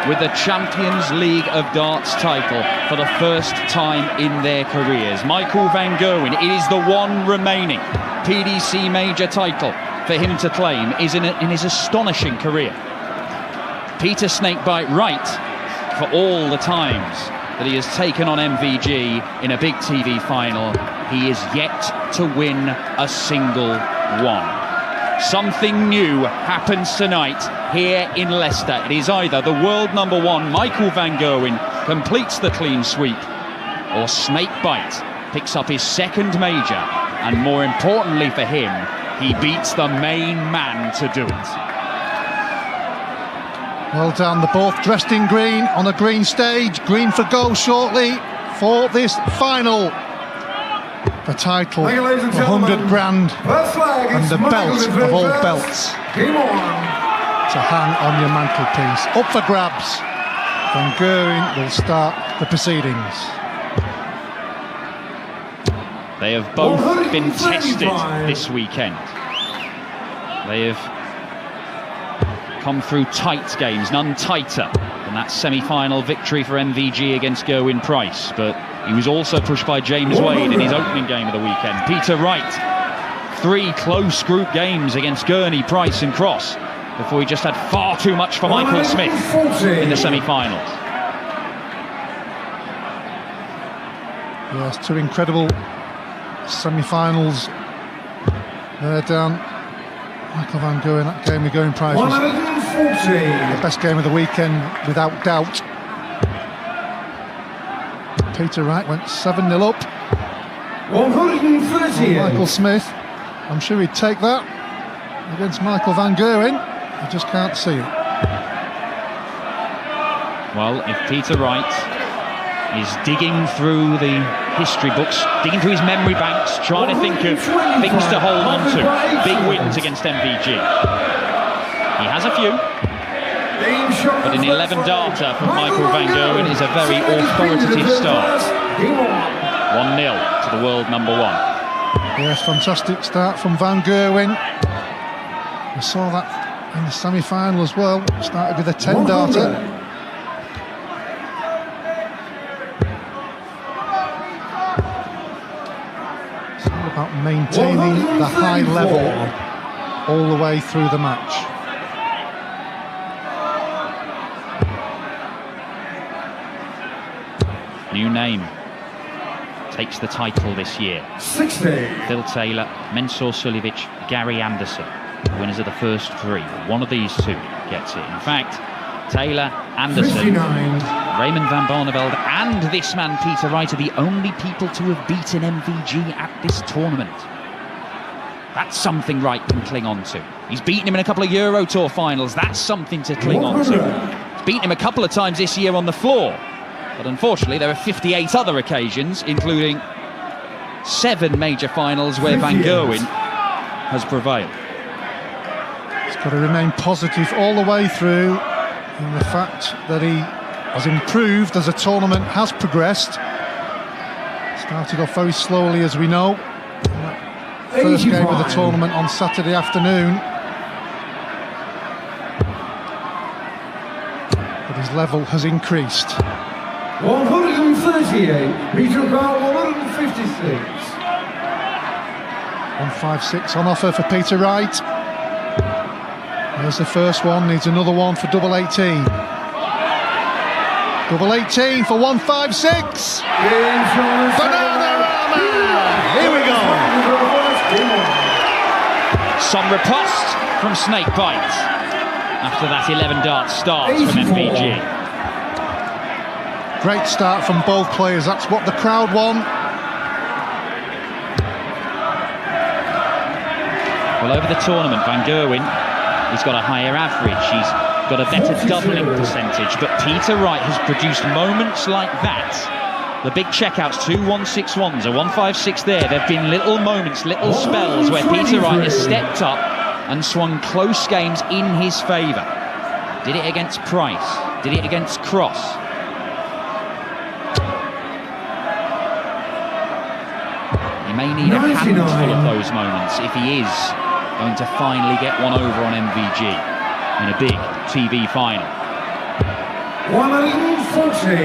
with the Champions League of Darts title for the first time in their careers. Michael van Gerwen, it is the one remaining PDC major title for him to claim in his astonishing career. Peter Snakebite Wright, for all the times that he has taken on MVG in a big TV final, he is yet to win a single one. Something new happens tonight here in Leicester. It is either the world #1 Michael van Gerwen completes the clean sweep, or Snakebite picks up his second major, and more importantly for him, he beats the main man to do it. Well done, they're both dressed in green on a green stage. Green for goal shortly for this final. The title, the 100 grand, and the belt of all belts to hang on your mantelpiece. Up for grabs. Van Gerwen will start the proceedings. They have both been tested this weekend. They have come through tight games, none tighter than that semi-final victory for MVG against Gerwyn Price, but he was also pushed by James Wade in his opening game of the weekend. Peter Wright, 3 close group games against Gurney, Price and Cross before he just had far too much for Michael Smith in the semi-finals. Yes, 2 incredible semi-finals there, Dan. Michael van Gerwen, that game with Gerwyn Price was the best game of the weekend, without doubt. Peter Wright went 7-0 up. 130. Michael Smith, I'm sure he'd take that against Michael van Gerwen. I just can't see it. Well, if Peter Wright is digging through the history books, digging through his memory banks, trying to think of things to hold on to, big wins against MVG. He has a few, but an 11 darter from Michael van Gerwen is a very authoritative start. 1-0 to the world #1. Yes, fantastic start from van Gerwen. We saw that in the semi-final as well. Started with a 10 darter. It's all about maintaining the high level all the way through the match. New name takes the title this year. 60. Phil Taylor, Mensur Suljovic, Gary Anderson, winners of the first 3. One of these 2 gets it. In fact, Taylor, Anderson, 59. Raymond van Barneveld and this man Peter Wright are the only people to have beaten MVG at this tournament. That's something Wright can cling on to. He's beaten him in a couple of Euro Tour finals. That's something to cling on to. He's beaten him a couple of times this year on the floor. But unfortunately, there are 58 other occasions, including 7 major finals where van Gerwen has prevailed. He's got to remain positive all the way through, and the fact that he has improved as the tournament has progressed. Started off very slowly, as we know. First game of the tournament on Saturday afternoon. But his level has increased. 138. Peter Wright, 156. 156 on offer for Peter Wright. There's the first one, needs another one for double 18. Double 18 for 156. Bananarama! Here we go. Some riposte from Snakebite after that 11 dart start from MVG. Great start from both players, that's what the crowd want. Well, over the tournament, van Gerwen, he's got a higher average, he's got a better doubling percentage, but Peter Wright has produced moments like that. The big checkouts, 2 161s, a 156 there. There have been little moments, little spells where Peter Wright has stepped up and swung close games in his favour. Did it against Price, did it against Cross. He may need a handful of those moments if he is going to finally get one over on MVG in a big TV final. 140.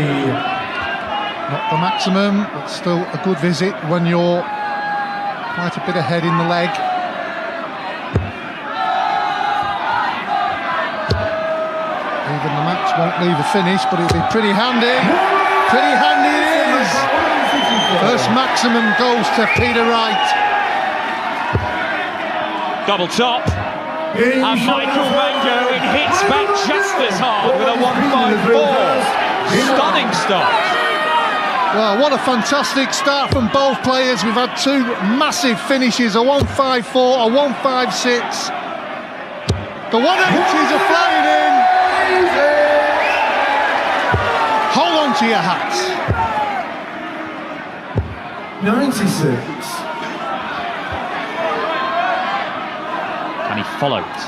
Not the maximum, but still a good visit when you're quite a bit ahead in the leg. Even the match won't leave a finish, but it'll be pretty handy. Pretty handy it is. First maximum goes to Peter Wright. Double top. And Michael Van Gerwen hits back just as hard with a 154. Stunning start. Well, what a fantastic start from both players. We've had two massive finishes, a 154, a 156. The 180s are flying in. Hold on to your hats. 96. Can he follow it?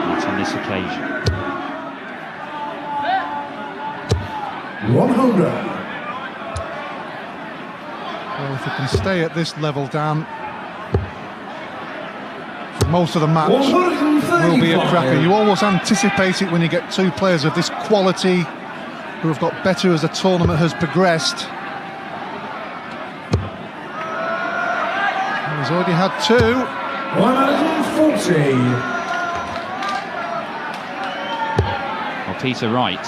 Not on this occasion. 100. Well, if he can stay at this level, Dan, for most of the match will be a cracker. You always anticipate it when you get two players of this quality who have got better as the tournament has progressed. And he's already had two. 140. Well, Peter Wright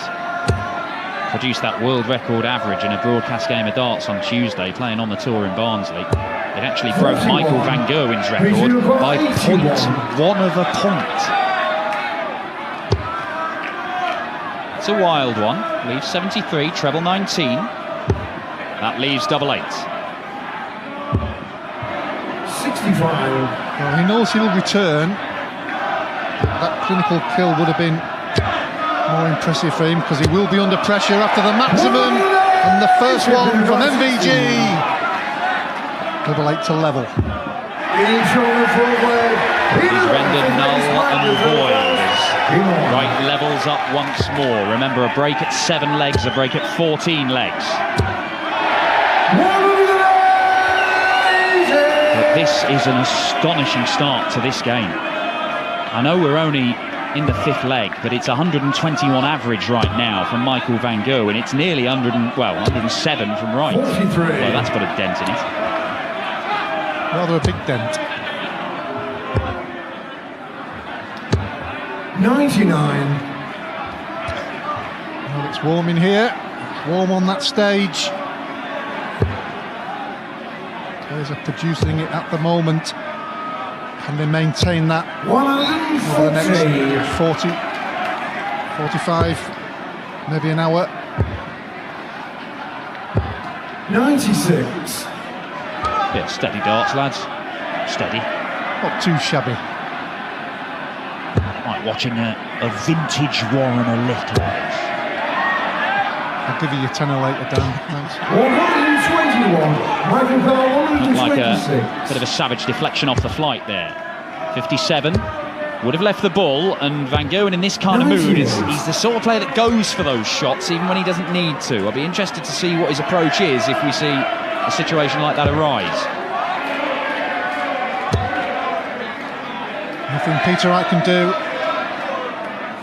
produced that world record average in a broadcast game of darts on Tuesday, playing on the tour in Barnsley. It actually broke Michael Van Gerwen's record by 0.1 of a point. It's a wild one. Leaves 73, treble 19. That leaves double 8. 65. Well, he knows he'll return. That clinical kill would have been more impressive for him because he will be under pressure after the maximum. And the first one from MVG. Double 8 to level. He's rendered null and void. Wright levels up once more. Remember, a break at 7 legs, a break at 14 legs. But this is an astonishing start to this game. I know we're only in the 5th leg, but it's 121 average right now from Michael Van Gerwen. It's nearly 107 from Wright. 43. Well, that's put a dent in it. Rather a big dent. 99. Well, it's warm in here. Warm on that stage. Players are producing it at the moment. Can they maintain that over the next 40, 45, maybe an hour? 96. Bit of steady darts, lads. Steady. Not too shabby. Like watching a vintage Warren a little. I'll give you your tenner later, Dan. Thanks. 121. Michael Bell, Looked like 126. a bit of a savage deflection off the flight there. 57 would have left the ball, and Van Gerwen in this kind of mood he's the sort of player that goes for those shots even when he doesn't need to. I'll be interested to see what his approach is if we see a situation like that arise. Nothing Peter Wright can do.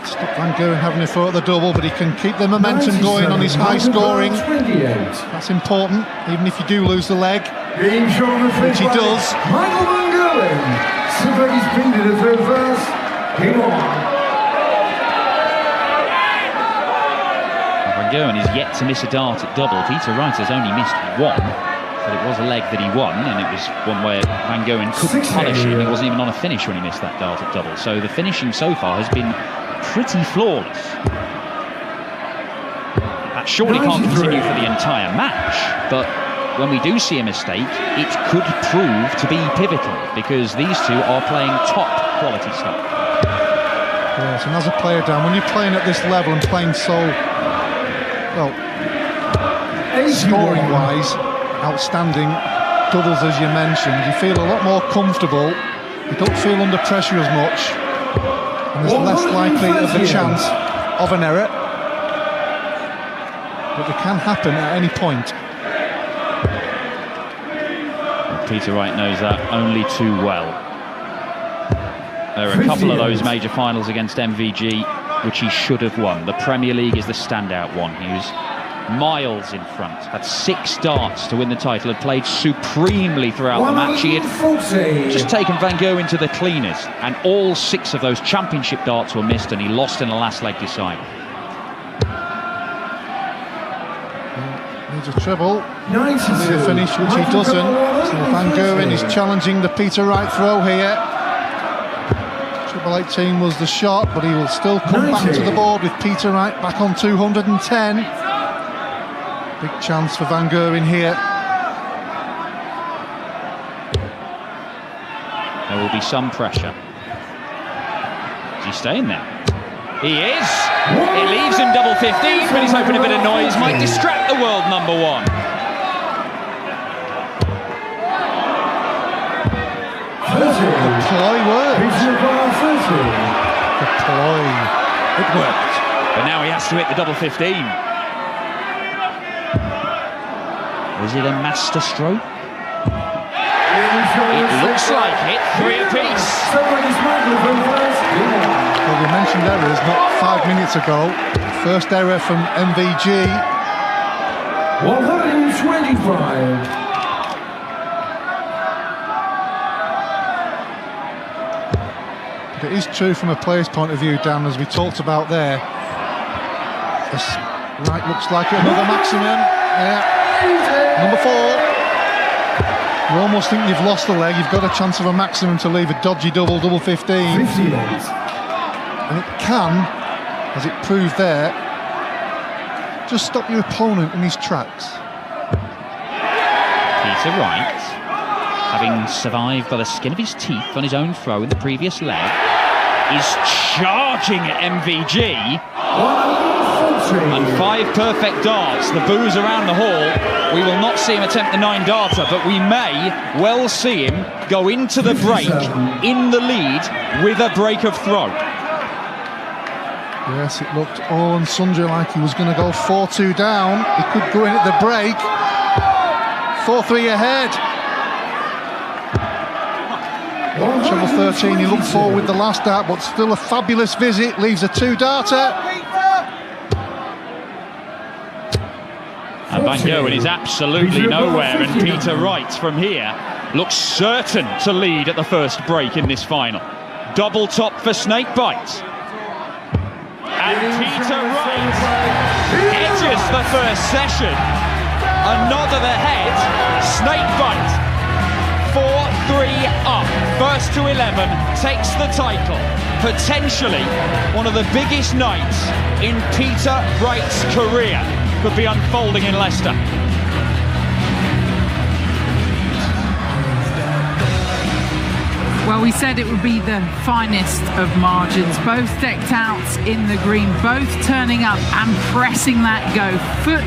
Stop Van Gerwen having a throw at the double, but he can keep the momentum going on his high scoring. That's important, even if you do lose the leg, which he does. Michael Van Gerwen. Super disputed as reverse. Game on. Van Gerwen is yet to miss a dart at double. Peter Wright has only missed one, but it was a leg that he won, and it was one where Van Gerwen couldn't punish him. He wasn't even on a finish when he missed that dart at double. So the finishing so far has been pretty flawless. That surely can't continue for the entire match, but when we do see a mistake, it could prove to be pivotal, because these two are playing top quality stuff. Yes, and as a player, Dan, when you're playing at this level and playing so, well, scoring-wise, outstanding doubles as you mentioned, you feel a lot more comfortable, you don't feel under pressure as much, and there's less likely of a chance of an error, but it can happen at any point. Peter Wright knows that only too well. There are a couple of those major finals against MVG which he should have won. The Premier League is the standout one. He was miles in front, had 6 darts to win the title, had played supremely throughout the match. He had just taken Van Gerwen to the cleaners, and all 6 of those championship darts were missed, and he lost in the last leg decider. Needs a treble to finish, which he doesn't. So Van Gerwen is challenging the Peter Wright throw here. Treble 18 was the shot, but he will still come back to the board with Peter Wright back on 210. Big chance for Van Gerwen here. There will be some pressure. Is he staying there? He is! It leaves him double 15, but he's hoping a bit of noise might distract the world number 1. The ploy worked. The ploy. It worked. But now he has to hit the double 15. Was it a master stroke? It looks like it. 3 apiece. Well, we mentioned errors not 5 minutes ago. First error from MVG. 125. But it is true from a player's point of view, Dan, as we talked about there. This right looks like another maximum. Yeah. Number 4. You almost think you've lost the leg. You've got a chance of a maximum to leave a dodgy double 15. And it can, as it proved there, just stop your opponent in his tracks. Peter Wright, having survived by the skin of his teeth on his own throw in the previous leg, is charging at MVG. And 5 perfect darts, the boos around the hall. We will not see him attempt the 9-darter, but we may well see him go into the break in the lead with a break of throw. Yes, it looked all and sundry like he was going to go 4-2 down. He could go in at the break. 4-3 ahead. Treble 13, he looked forward with the last dart, but still a fabulous visit. Leaves a 2-darter. And Van Gerwen is absolutely nowhere, and Peter Wright from here looks certain to lead at the first break in this final. Double top for Snakebite. And Peter Wright edges the first session. Another the head. Snakebite 4-3 up. First to 11 takes the title. Potentially one of the biggest nights in Peter Wright's career could be unfolding in Leicester. Well, we said it would be the finest of margins, both decked out in the green, both turning up and pressing that go, foot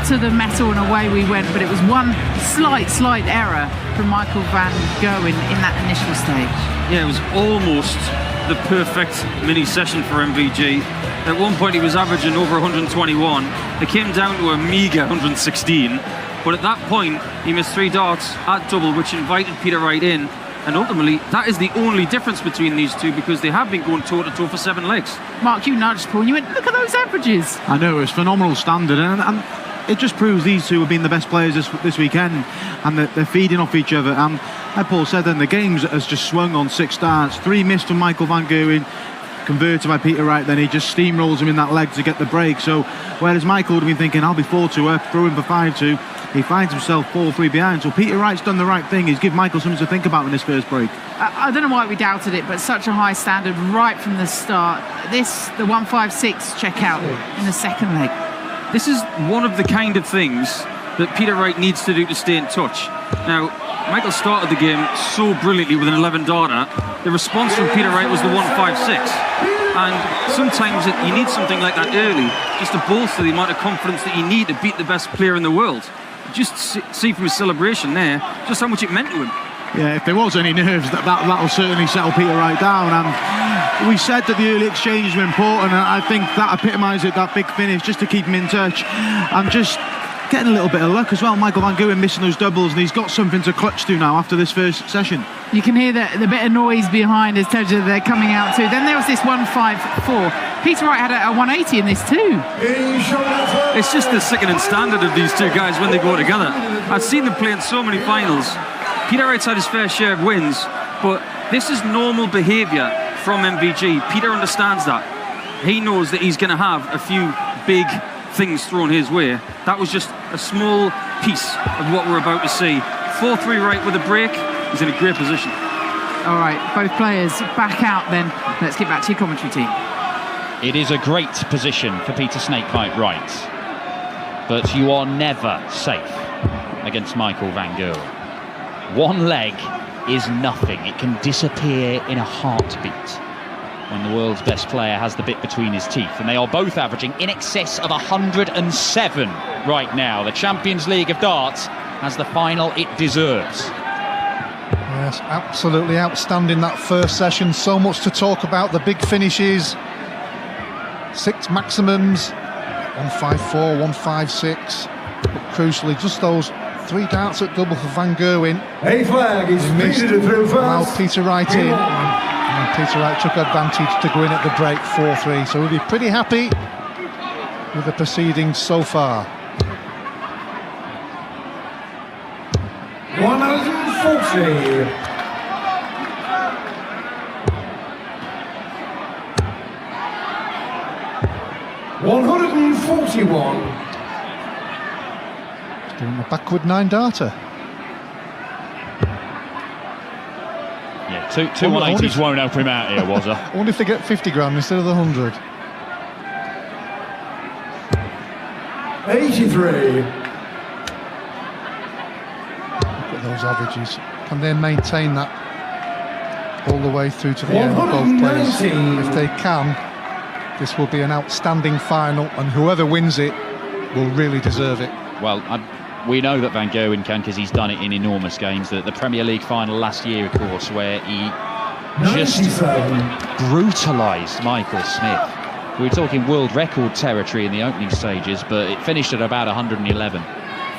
to the metal, and away we went. But it was one slight error from Michael Van Gerwen in that initial stage. Yeah, it was almost the perfect mini session for MVG. At one point he was averaging over 121. It came down to a meagre 116. But at that point he missed 3 darts at double, which invited Peter Wright in. And ultimately, that is the only difference between these two, because they have been going toe-to-toe for 7 legs. Mark, you nudged Paul and you went, look at those averages. I know, it was phenomenal standard, and it just proves these two have been the best players this weekend, and they're feeding off each other. And like Paul said then, the game has just swung on 6 darts. 3 missed from Michael Van Gerwen, converted by Peter Wright, then he just steamrolls him in that leg to get the break. So whereas Michael would have been thinking, I'll be 4-2 up, throw him for 5-2, he finds himself 4-3 behind. So Peter Wright's done the right thing. He's given Michael something to think about in this first break. I don't know why we doubted it, but such a high standard right from the start. The 156 check out in the second leg. This is one of the kind of things that Peter Wright needs to do to stay in touch. Now, Michael started the game so brilliantly with an 11-darter. The response from Peter Wright was the 156. And sometimes you need something like that early, just to bolster the amount of confidence that you need to beat the best player in the world. Just see from his celebration there just how much it meant to him. Yeah, if there was any nerves, that'll certainly settle Peter Wright down. And we said that the early exchanges were important, and I think that epitomised that big finish, just to keep him in touch. And just getting a little bit of luck as well. Michael Van Gerwen missing those doubles, and he's got something to clutch to now after this first session. You can hear the bit of noise behind, as told you they're coming out too. Then there was this 154. Peter Wright had a 180 in this too. It's just the sickening standard of these two guys when they go together. I've seen them play in so many finals. Peter Wright's had his fair share of wins, but this is normal behaviour from MVG. Peter understands that. He knows that he's going to have a few big things thrown his way. That was just a small piece of what we're about to see. 4-3 Wright with a break. He's in a great position. All right, both players back out then. Let's get back to your commentary team. It is a great position for Peter Snakepipe Wright, but you are never safe against Michael van Gerwen. One leg is nothing. It can disappear in a heartbeat when the world's best player has the bit between his teeth, and they are both averaging in excess of 107 right now. The Champions League of darts has the final it deserves. Yes, absolutely outstanding that first session. So much to talk about. The big finishes, 6 maximums, 154, 156. But crucially, just those 3 darts at double for Van Gerwen. A flag is Peter through allowed first. Peter Wright in, and Peter Wright took advantage to go in at the break, 4-3. So we'll be pretty happy with the proceedings so far. 140. $141. Doing the backward 9-darter. Yeah, two 180s won't help him out here, was I? I wonder if they get 50 grand instead of the 100. 83. Look at those averages. Can they maintain that all the way through to the end of both players? 119. If they can, this will be an outstanding final, and whoever wins it will really deserve it. Well, we know that Van Gerwen can, because he's done it in enormous games. The Premier League final last year, of course, where he just 97. brutalised Michael Smith. We were talking world record territory in the opening stages, but it finished at about 111.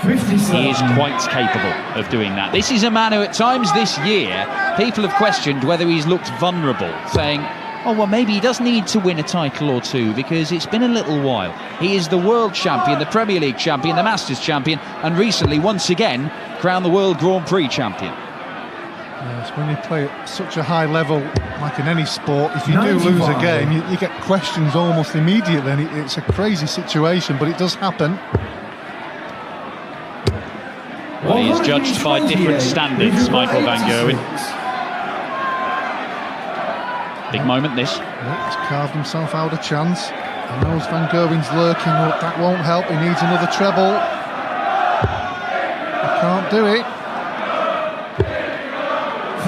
57. He is quite capable of doing that. This is a man who at times this year, people have questioned whether he's looked vulnerable, saying, oh, well, maybe he does need to win a title or two because it's been a little while. He is the world champion, the Premier League champion, the Masters champion, and recently, once again, crowned the World Grand Prix champion. Yes, when you play at such a high level, like in any sport, if you do lose a 95. game, you get questions almost immediately, and it's a crazy situation, but it does happen. Well, he is judged by different standards, Michael van Gerwen. Big moment, this. Yeah, he's carved himself out a chance. He knows Van Gerwen's lurking, but that won't help. He needs another treble. He can't do it.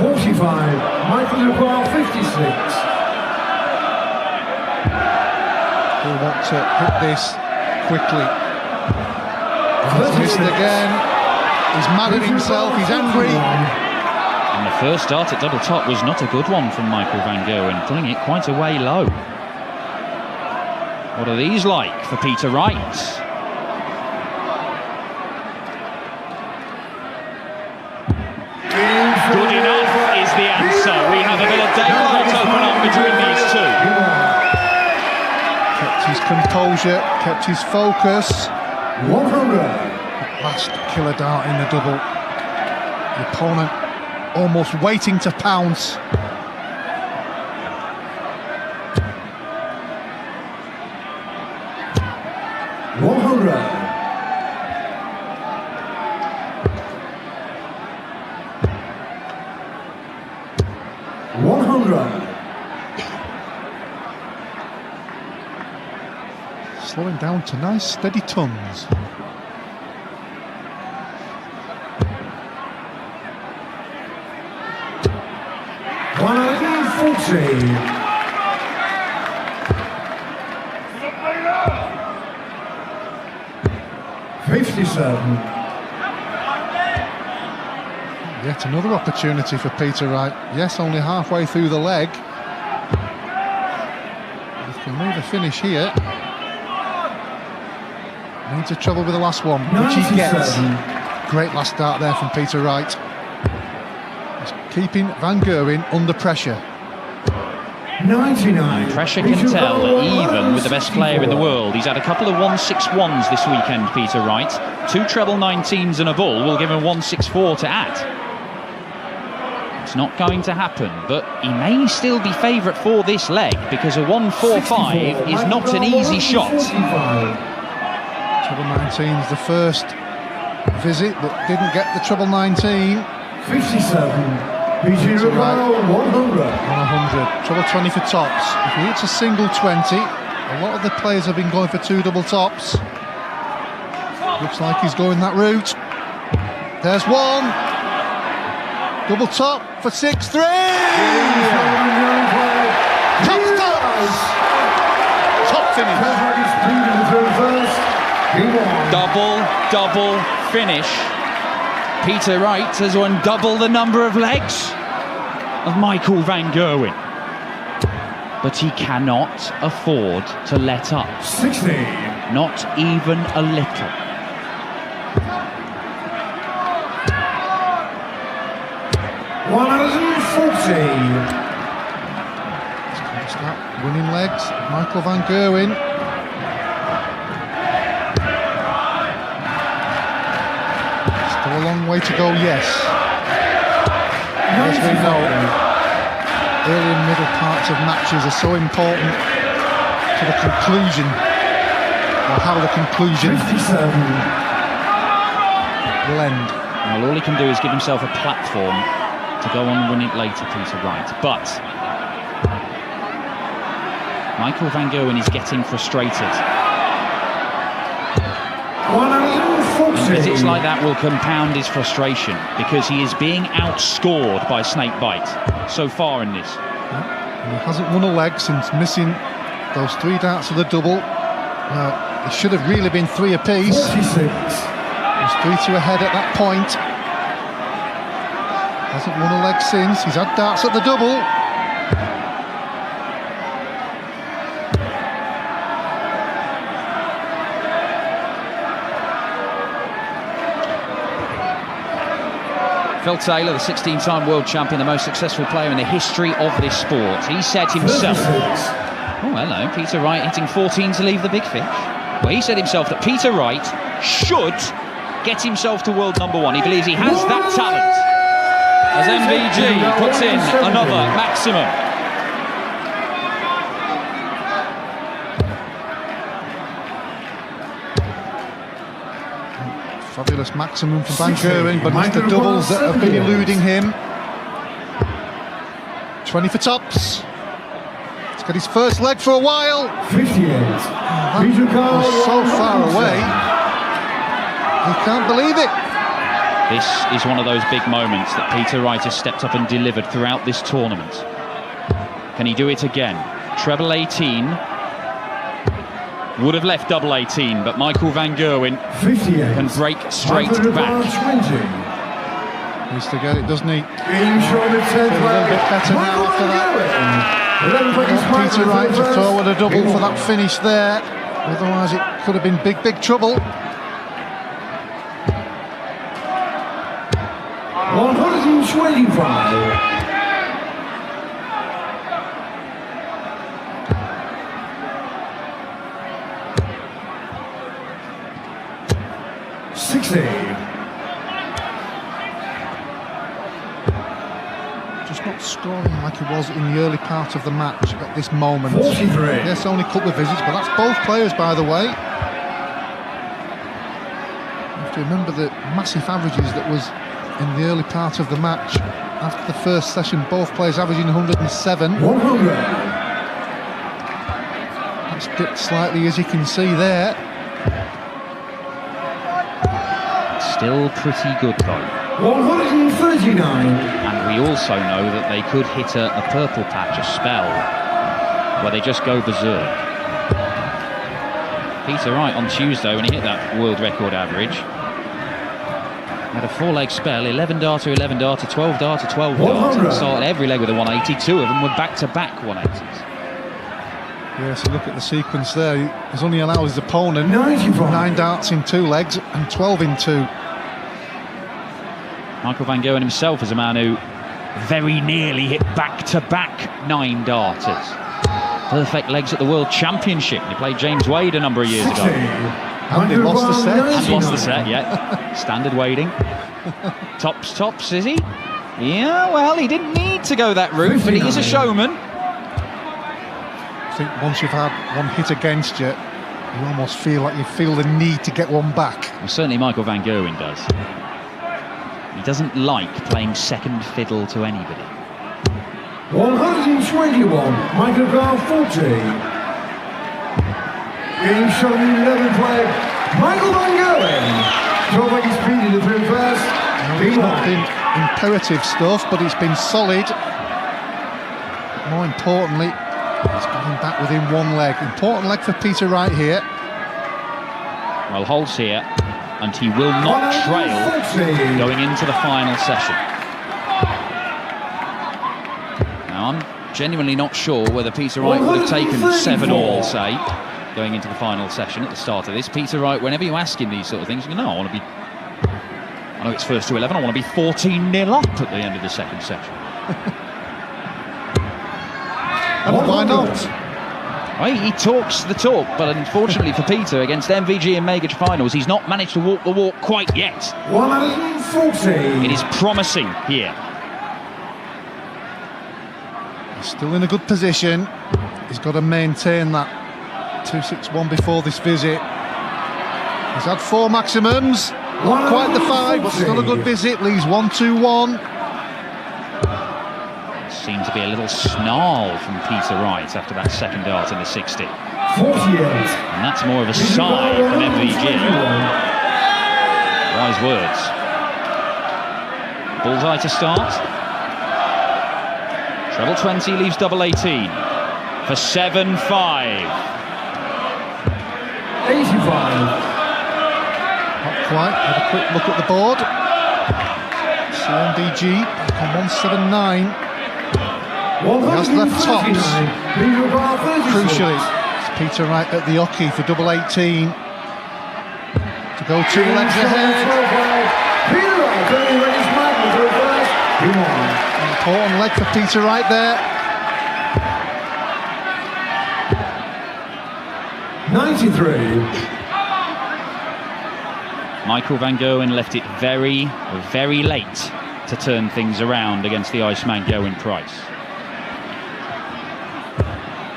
45. Michael Dubois, 56. He'll want to hit this quickly. He's missed again. He's mad at himself. He's angry. And the first start at double top was not a good one from Michael van Gerwen, pulling it quite a way low. What are these like for Peter Wright? Good enough is the answer. We have a bit of daylight open up between these two. Kept his composure, kept his focus. 100. Last killer dart in the double. The opponent almost waiting to pounce. Slowing down to nice steady tons. Yet another opportunity for Peter Wright. Yes, only halfway through the leg. If he can move a finish here. Needs a trouble with the last one, which he gets. Great last start there from Peter Wright. He's keeping Van Gerwen under pressure. 99. Pressure can tell that even with the best player in the world, he's had a couple of 161s this weekend, Peter Wright. 2 treble 19s and a ball will give him 164 to add. It's not going to happen, but he may still be favourite for this leg because a 145 is not an easy shot. Treble 19's the first visit, but didn't get the treble 19. 57. Peter Wright, 100. On 100. Treble 20 for tops. If he hits a single 20, a lot of the players have been going for 2 double tops. Looks like he's going that route. There's one. Double top for 6-3. Top finish. Double finish. Peter Wright has won double the number of legs of Michael van Gerwen. But he cannot afford to let up. 60. Not even a little. Start winning legs, Michael van Gerwen. Still a long way to go, yes. As we know, early and middle parts of matches are so important to the conclusion, or how the conclusion will end. Well, all he can do is give himself a platform to go on and win it later, Peter Wright. But Michael van Gerwen is getting frustrated. Visits like that will compound his frustration because he is being outscored by Snakebite so far in this. And he hasn't won a leg since missing those 3 darts of the double. It should have really been 3 apiece. 46. He was 3-2 ahead at that point. Hasn't won a leg since. He's had darts at the double. Phil Taylor, the 16-time world champion, the most successful player in the history of this sport. He said himself... Oh, hello, Peter Wright hitting 14 to leave the big fish. Well, he said himself that Peter Wright should get himself to world number 1. He believes he has that talent. As MVG puts in another maximum. Fabulous maximum for van Gerwen, but it's the doubles that have been eluding him. 20 for tops. He's got his first leg for a while. 58. That was so far away. He can't believe it. This is one of those big moments that Peter Wright has stepped up and delivered throughout this tournament. Can he do it again? Treble 18 would have left double 18, but Michael van Gerwen can break straight back. He needs to get it, doesn't he? Feels a little bit better now after that. Peter Wright to throw at a double for that finish there. Otherwise it could have been big trouble. 125. 60. Just not scoring like he was in the early part of the match at this moment. 43. Yes, only a couple of visits, but that's both players, by the way. You have to remember the massive averages that was in the early part of the match. After the first session, both players averaging 107. 100. That's dipped slightly, as you can see there. Still pretty good though. 139. And we also know that they could hit a purple patch, a spell, where they just go berserk. Peter Wright on Tuesday, when he hit that world record average, had a 4-leg spell, 11 darter, 11 darter, 12 darter, 12 darter. Started every leg with a 180. 2 of them were back-to-back 180s. Yeah, so look at the sequence there. He's only allowed his opponent 9 darts in 2 legs and 12 in 2. Michael van Gerwen himself is a man who very nearly hit back-to-back 9 darters. Perfect legs at the World Championship. He played James Wade a number of years ago. And they lost the set. And lost the set, yeah. Standard wading. Tops, is he? Yeah, well, he didn't need to go that route, but he's a showman. I think once you've had one hit against you, you almost feel like you feel the need to get one back. Well, certainly Michael van Gerwen does. He doesn't like playing second fiddle to anybody. 121, Michael Van 40. Game showing 11th leg, Michael van Gerwen. 12 leg speed in the third first. It's not been imperative stuff, but it's been solid. More importantly, he's going back within 1 leg. Important leg for Peter Wright here. Well, holds here, and he will not trail going into the final session. Now, I'm genuinely not sure whether Peter Wright would have taken 7 all, say, going into the final session at the start of this. Peter Wright, whenever you ask him these sort of things, you go, no, I know it's first to 11, I want to be 14-0 up at the end of the second session. And why not? Well, he talks the talk, but unfortunately for Peter, against MVG in major finals, he's not managed to walk the walk quite yet. 140. It is promising here. He's still in a good position. He's got to maintain that 261 before this visit. He's had 4 maximums. Not quite the 5, but still a good visit. Leaves 1-2-1. Seemed to be a little snarl from Peter Wright after that second dart in the 60. 48. And that's more of a sigh from MVG. Wise words. Bullseye to start. Treble 20 leaves double 18 for 7-5. 85. Not quite. Have a quick look at the board. CMVG back on 179. He has left tops. Crucially, it's Peter Wright at the hockey for double 18. To go 2 legs ahead. An important leg for Peter Wright there. 93. Michael van Gerwen left it very, very late to turn things around against the Iceman Gerwen Price.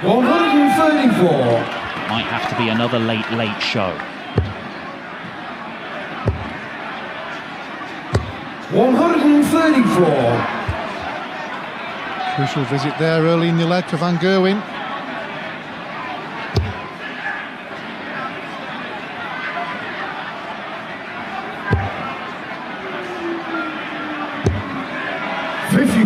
134. Might have to be another late show. 134. Crucial visit there early in the leg for van Gerwen.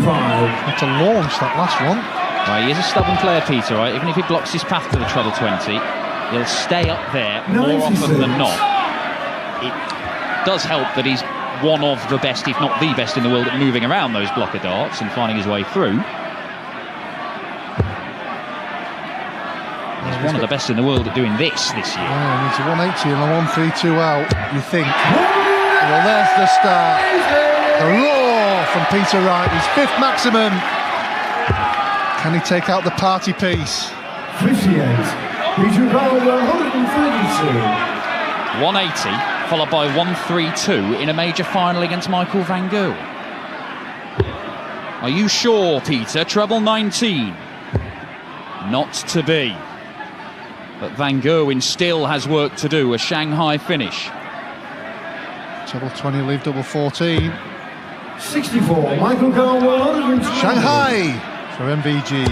Had to launch that last one. Well, he is a stubborn player, Peter, right? Even if he blocks his path to the treble 20, he'll stay up there more often than not. It does help that he's one of the best, if not the best in the world at moving around those blocker darts and finding his way through. He's one of the best in the world at doing this year. Yeah, needs a 180 and a 132 out, you think. Well, there's the start. The roar from Peter Wright, his 5th maximum. Can he take out the party piece? 58. Peter Wright 132. 180, followed by 132 in a major final against Michael van Gerwen. Are you sure, Peter? Treble 19. Not to be. But van Gerwen still has work to do, a Shanghai finish. Treble 20, leave double 14. 64. Michael Van 120. Shanghai for MVG.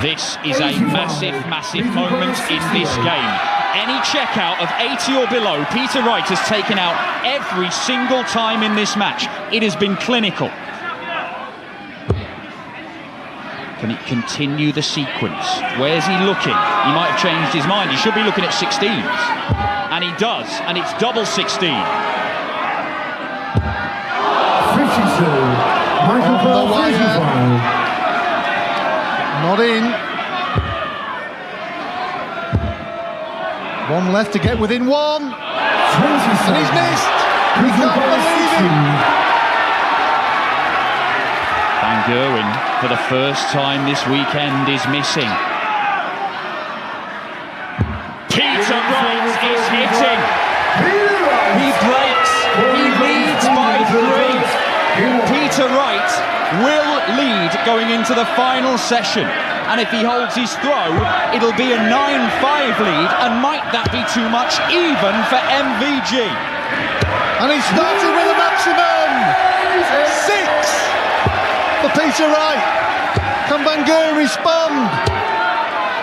This is a massive moment in this game. Any checkout of 80 or below, Peter Wright has taken out every single time in this match. It has been clinical. Can it continue the sequence? Where's he looking? He might have changed his mind. He should be looking at 16s. And he does, and it's double 16. 52. Michael Van 55. Not in. One left to get within 1. 27. And he's missed. He can't believe it. Van Gerwen, for the first time this weekend, is missing. Peter Wright is hitting. He breaks. He leads by 3. Peter Wright will lead going into the final session. And if he holds his throw, it'll be a 9-5 lead. And might that be too much even for MVG? And he started with a maximum. 6 for Peter Wright. Can Van Gerwen respond?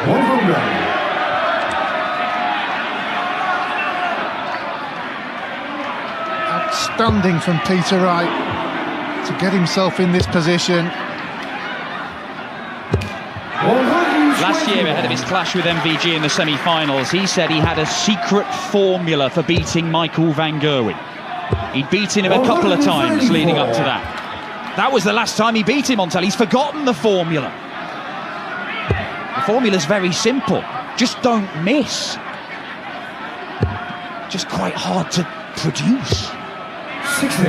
100. Outstanding from Peter Wright to get himself in this position. Last year, ahead of his clash with MVG in the semi-finals, he said he had a secret formula for beating Michael Van Gerwen. He'd beaten him a couple of times leading up to that. That was the last time he beat him on telly. He's forgotten the formula. The formula's very simple. Just don't miss. Just quite hard to produce. 60.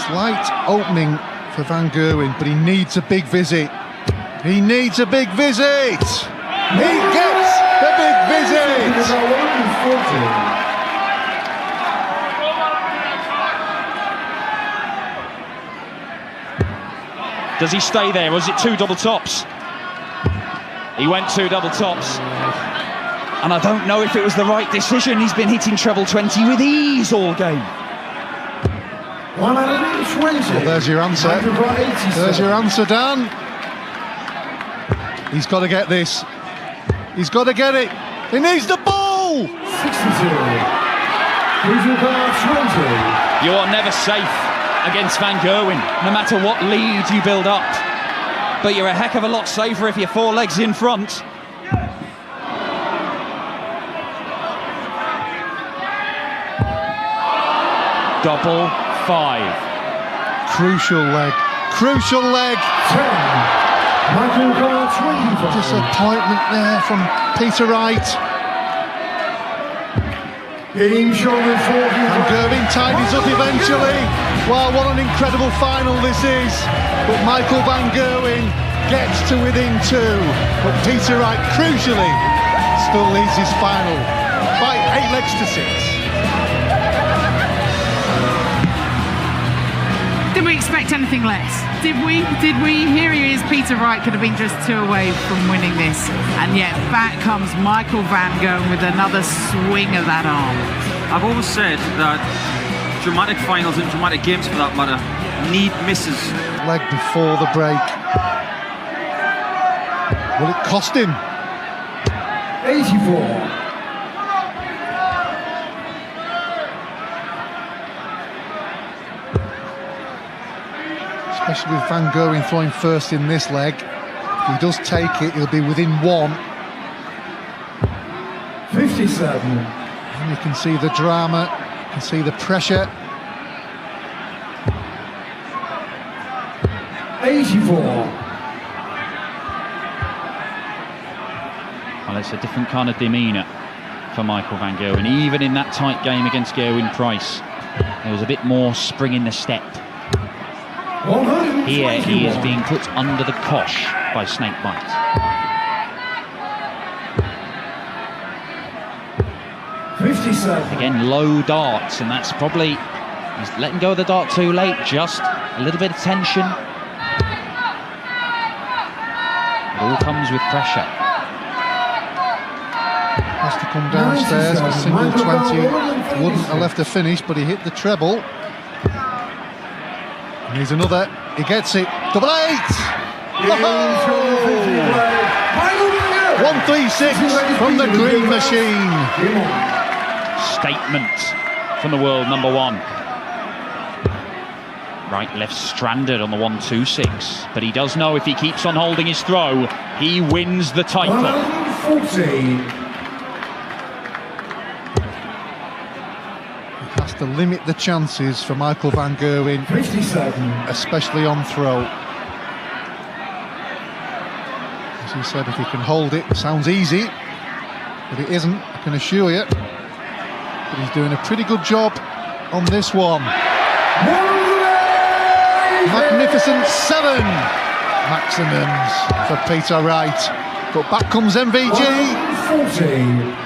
Slight opening for Van Gerwen, but he needs a big visit. He needs a big visit. He gets the big visit. Does he stay there, or is it 2 double tops? He went 2 double tops. And I don't know if it was the right decision. He's been hitting treble 20 with ease all game. 120. Well, there's your answer. There's your answer, Dan. He's got to get this. He's got to get it. He needs the ball. 62. Crucial bar 20. You're never safe against Van Gerwen, no matter what lead you build up. But you're a heck of a lot safer if you're 4 legs in front. Double 5. Crucial leg. Crucial leg. 10. Michael bar 25. Disappointment there from Peter Wright. Game shown in 40. And Gerwen tidies up eventually. Wow, what an incredible final this is. But Michael Van Gerwen gets to within 2. But Peter Wright, crucially, still leads his final by 8 legs to 6. Did we expect anything less? Did we? Here he is, Peter Wright could have been just 2 away from winning this. And yet back comes Michael Van Gerwen with another swing of that arm. I've always said that dramatic finals and dramatic games, for that matter, need misses. Leg before the break. Will it cost him? 84. Especially with Van Gerwen throwing first in this leg. If he does take it, he'll be within 1. 57. And you can see the drama, you can see the pressure. 84. Well, it's a different kind of demeanour for Michael Van Gerwen. Even in that tight game against Gerwin Price, there was a bit more spring in the step. Here he is being put under the cosh by snakebite. Again, low darts, and that's probably, he's letting go of the dart too late. Just a little bit of tension. It all comes with pressure. Has to come downstairs for single 20. Wouldn't have left a finish, but he hit the treble. And here's another. He gets it. Double 8! Oh! 136 from the green machine. Statement from the world number 1. Right, left stranded on the 126, but he does know if he keeps on holding his throw, he wins the title. 140. Has to limit the chances for Michael Van Gerwen, 57. especially on throw. As he said, if he can hold it, sounds easy, but it isn't, I can assure you. But he's doing a pretty good job on this one. Magnificent 7 maximums for Peter Wright. But back comes MVG. 40.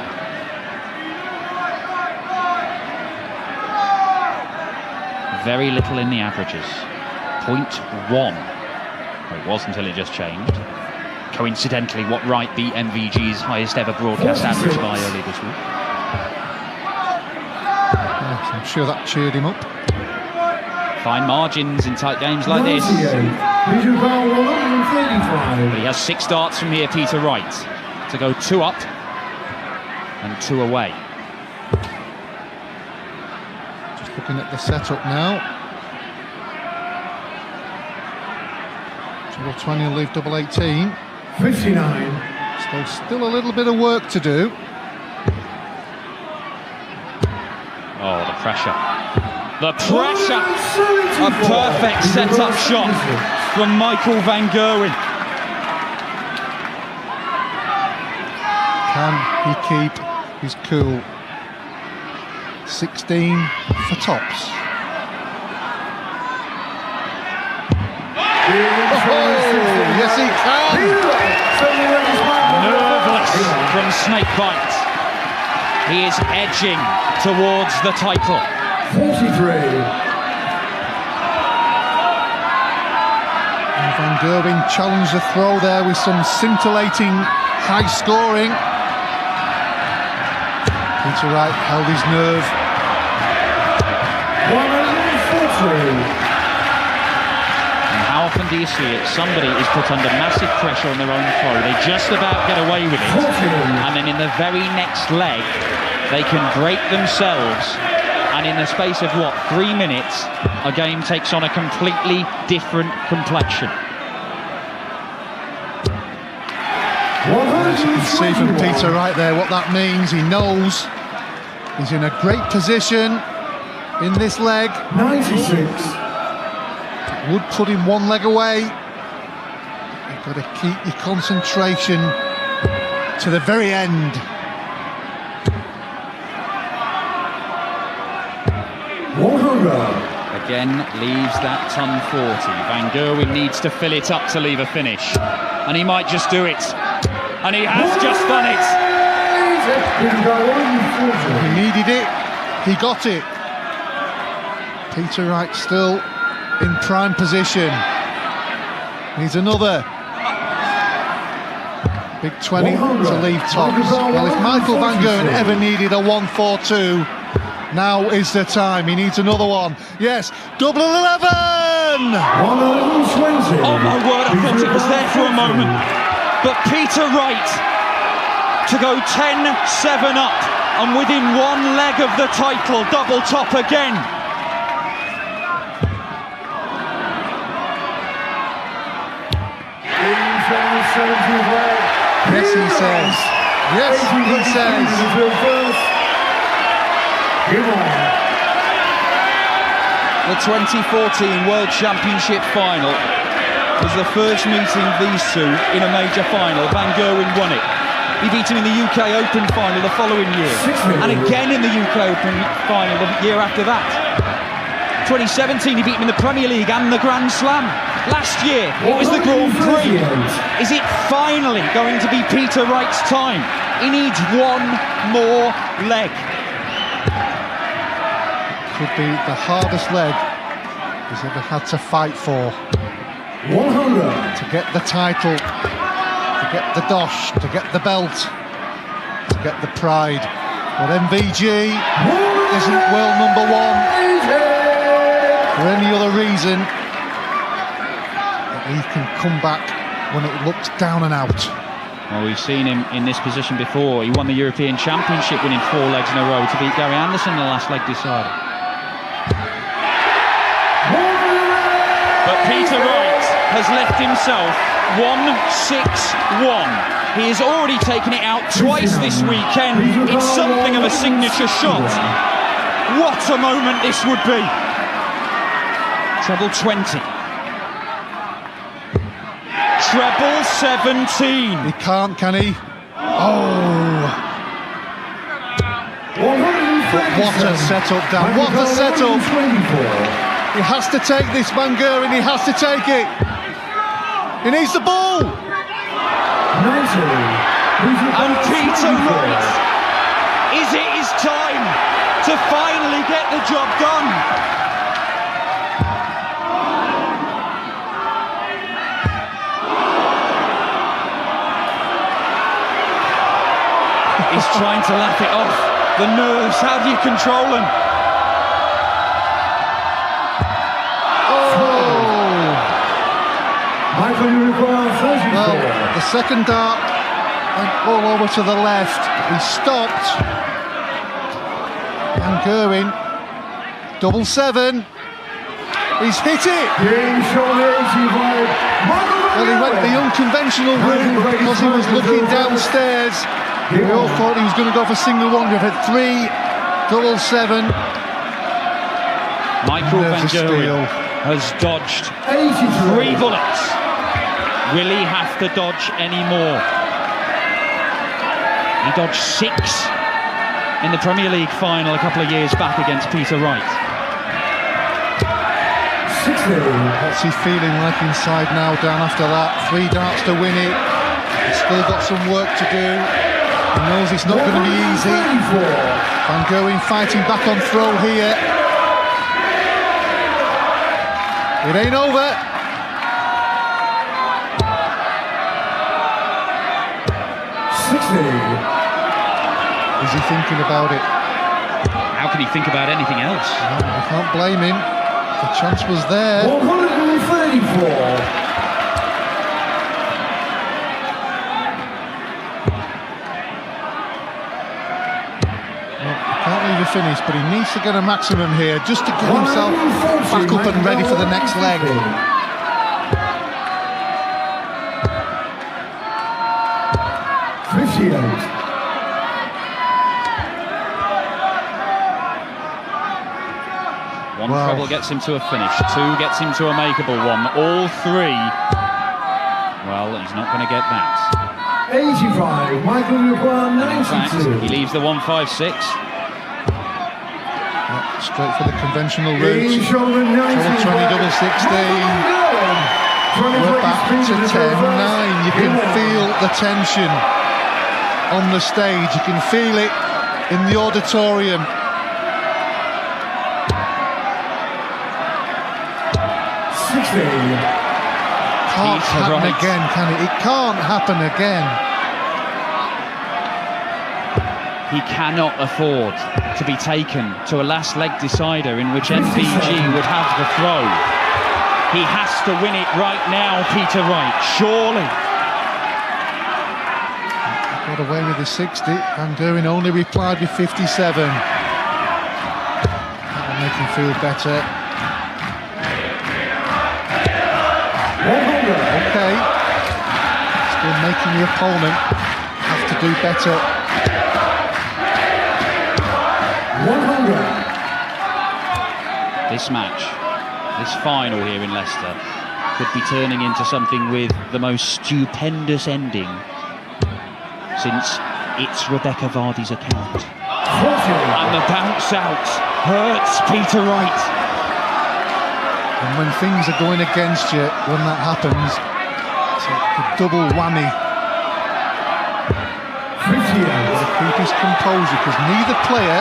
Very little in the averages. 0.1. Well, it was until it just changed. Coincidentally, what Wright beat MVG's highest ever broadcast average by early this week. Yes, I'm sure that cheered him up. Fine margins in tight games like this. But he has 6 darts from here, Peter Wright, to go 2 up and 2 away. Just looking at the setup now. Double 20 will leave double 18. 59. Still a little bit of work to do. Oh, the pressure. The pressure! A perfect set-up shot from Michael van Gerwen. Can he keep his cool? 16 for tops. Oh, yes he can! Nerveless from Snakebite. He is edging towards the title. 43. Van Gerwen challenged the throw there with some scintillating high scoring. Peter Wright held his nerve. 140. How often do you see it? Somebody is put under massive pressure on their own throw. They just about get away with it. And then in the very next leg, they can break themselves. And in the space of, 3 minutes, a game takes on a completely different complexion. As you can see from Peter Wright there what that means. He knows he's in a great position in this leg. 96. Would put him 1 leg away. You've got to keep your concentration to the very end. Again, leaves that ton 40. Van Gerwen needs to fill it up to leave a finish. And he might just do it. And he has just done it. He needed it. He got it. Peter Wright still in prime position. Needs another big 20 to leave tops. Well, if Michael van Gerwen ever needed a 1-4-2, now is the time. He needs another one. Yes, double 11! 120. Oh my word, I thought it was there for a moment. But Peter Wright to go 10-7 up and within 1 leg of the title, double top again. Yes, he says. Yes, he says. The 2014 World Championship final was the first meeting of these two in a major final. Van Gerwen won it. He beat him in the UK Open final the following year, and again in the UK Open final the year after that. 2017 he beat him in the Premier League and the Grand Slam. Last year it was the Grand Prix. Is it finally going to be Peter Wright's time? He needs 1 more leg. Could be the hardest leg he's ever had to fight for. 100. To get the title, to get the dosh, to get the belt, to get the pride. But MVG isn't world number 1 for any other reason that he can come back when it looks down and out. Well, we've seen him in this position before. He won the European Championship winning 4 legs in a row to beat Gary Anderson in the last leg decider. But Peter Wright has left himself 1-6-1. He has already taken it out twice this weekend. It's something of a signature shot. What a moment this would be. Treble 20. Treble 17. He can't, can he? Oh. 150. What a setup, Dan. What a setup. He has to take this, Van Gerwen. He has to take it. He needs the ball. And Peter Wright, is it his time to finally get the job done? He's trying to laugh it off. The nerves, how do you control them? Michael, you require 34. Well, the second dart went all over to the left. He stopped. Van Gerwen, 7-7. He's hit it. Game shown 85. Well, he went the unconventional route because he was looking downstairs. We all thought he was going to go for single one. We've had 3-7. Michael Van Gerwen has dodged 3 bullets. Will he have to dodge any more? He dodged 6 in the Premier League final a couple of years back against Peter Wright. What's he feeling like inside now, Dan, after that? 3 darts to win it. He's still got some work to do. He knows it's not going to be easy. Van Gerwen fighting back on throw here. It ain't over. Is he thinking about it? How can he think about anything else? No, I can't blame him. The chance was there. 134. Can't leave a finish, but he needs to get a maximum here just to get himself back up and ready for the next leg. One treble gets him to a finish, 2 gets him to a makeable one, all 3. Well, he's not going to get that. 85, Michael require 92. In fact, he leaves the 156. Straight for the conventional route. Trouble 20 double 16. We're back to 10-9. You can feel the tension on the stage. You can feel it in the auditorium. Can't happen again, can it? It can't happen again. He cannot afford to be taken to a last leg decider in which MVG would have the throw. He has to win it right now, Peter Wright, surely. Got away with the 60. Van Gerwen only replied with 57. That'll make him feel better. Okay. Still making the opponent have to do better. 100. This match, this final here in Leicester, could be turning into something with the most stupendous ending since it's Rebecca Vardy's account. And the bounce out hurts Peter Wright. And when things are going against you, when that happens, it's a double whammy. 58. To keep his composure, because neither player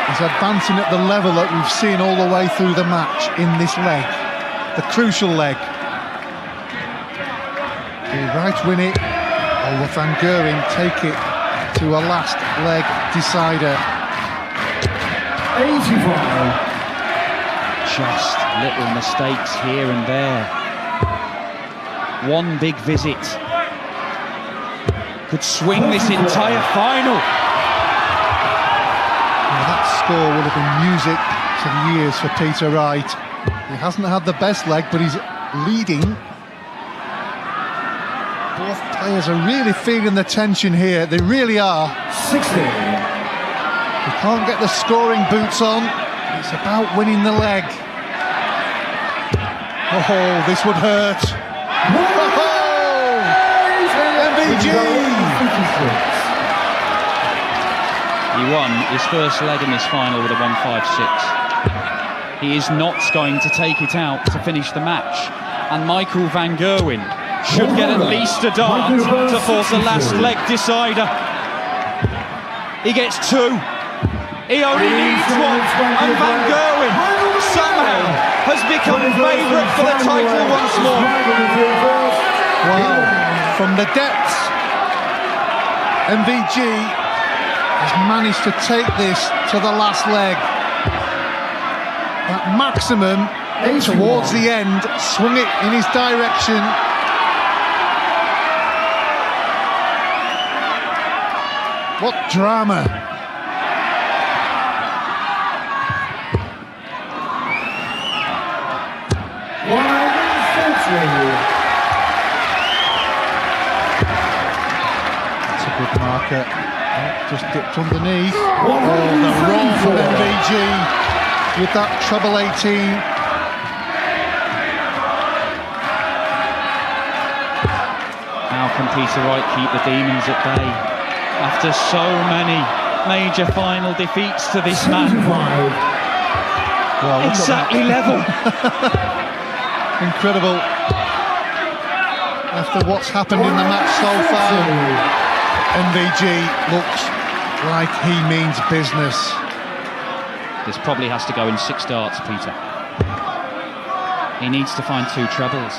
is advancing at the level that we've seen all the way through the match in this leg, the crucial leg. Will Wright win it, or will Van Gerwen take it to a last leg decider? 85. Just little mistakes here and there. One big visit could swing this entire final. Well, that score would have been music to the ears for Peter Wright. He hasn't had the best leg, but he's leading. Both players are really feeling the tension here. They really are. 60. He can't get the scoring boots on. It's about winning the leg. Oh, this would hurt. Oh, MVG! He won his first leg in this final with a 1.56. He is not going to take it out to finish the match. And Michael van Gerwen should get at least a dart to force a last leg decider. He gets 2. He only needs 1. And van Gerwen somehow has become favourite for the title once more. Wow. From the depths, MVG has managed to take this to the last leg. That maximum towards the end, swung it in his direction. What drama. That's a good marker. Oh, just dipped underneath. Oh, the roll from MVG with that treble 18. How can Peter Wright keep the demons at bay after so many major final defeats to this man? Well, exactly level. Incredible. After what's happened in the match so far, MVG looks like he means business. This probably has to go in 6 darts, Peter. He needs to find 2 trebles.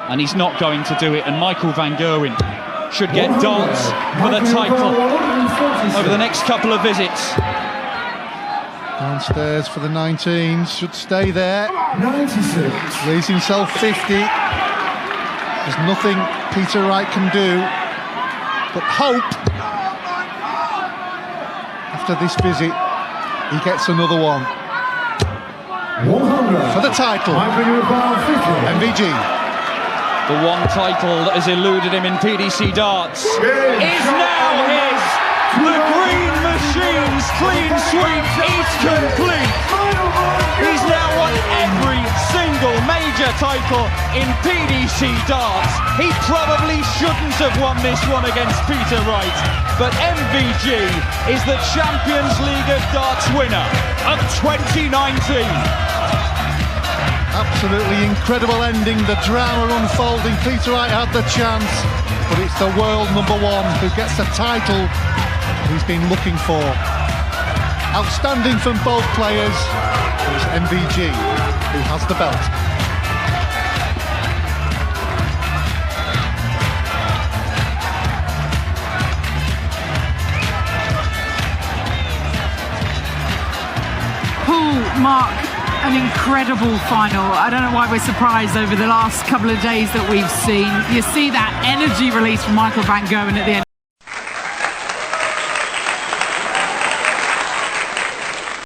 And he's not going to do it. And Michael van Gerwen should get darts for the title over the next couple of visits. Downstairs for the 19s, should stay there. 96. Leaves himself 50. There's nothing Peter Wright can do but hope after this visit he gets another one. 100. For the title, MVG. The one title that has eluded him in PDC darts is now his. The Green Machine's clean sweep is complete. He's now won every single major title in PDC darts. He probably shouldn't have won this one against Peter Wright, but MVG is the Champions League of Darts winner of 2019. Absolutely incredible ending, the drama unfolding. Peter Wright had the chance, but it's the world #1 who gets the title he's been looking for. Outstanding from both players. It's MVG who has the belt. Mark, an incredible final. I don't know why we're surprised over the last couple of days that we've seen. You see that energy release from Michael van Gerwen at the end.